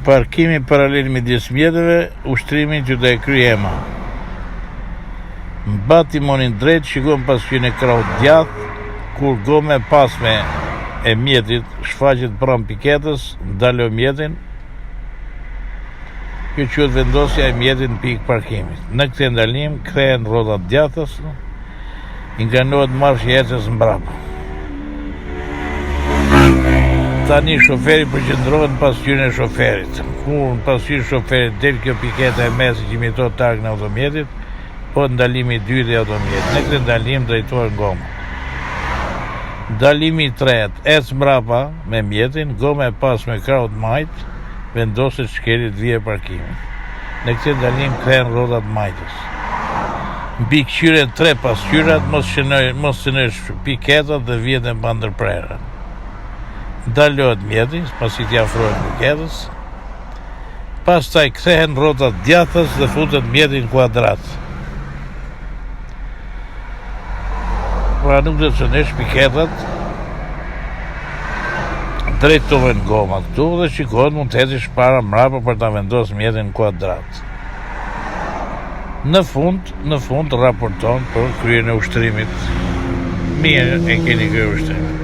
Parkimi paralel midis mjeteve, ushtrimin që do e kryej EMA. Mba timonin drejt, shikon pasqyrën e krahut djathtë, kur gome pasme e mjetit shfaqet pranë piketës, ndalo mjetin. Kjo quhet vendosja e mjetit në pikë parkimit. Në këtë ndalim kthehen rrotat djathtas, inganohet marshi i ecës mbrapa. Tani shoferi përqendrohet në pasqyrën e shoferit. Kur në pasqyrën e shoferit del kjo piketa e mesit që imiton targën e automjetit, po ndalimi i dytë i automjetit. Në këtë ndalim drejtohet goma. Ndalimi i tretë ec mbrapa me mjetin, goma e pasme krahut majt vendoset shkelit vije parkimit. Në këtë ndalim kthehen rrotat majtës. Mbi këqyren 3 pasqyrat mos shënosh piketat dhe vijet e pandërprera. Ndalohet mjeti, pasi t'i afrohet piketës. Pastaj kthehen rrotat djathtas dhe futet mjeti në kuadrat. Pra nuk do të shënosh piketat, drejtohen goma këtu dhe shikohet mund të ecësh para mbrapa për ta vendosur mjetin në kuadrat. Në fund raporton për kryerjen e ushtrimit. Mirë e keni kryer ushtrimin.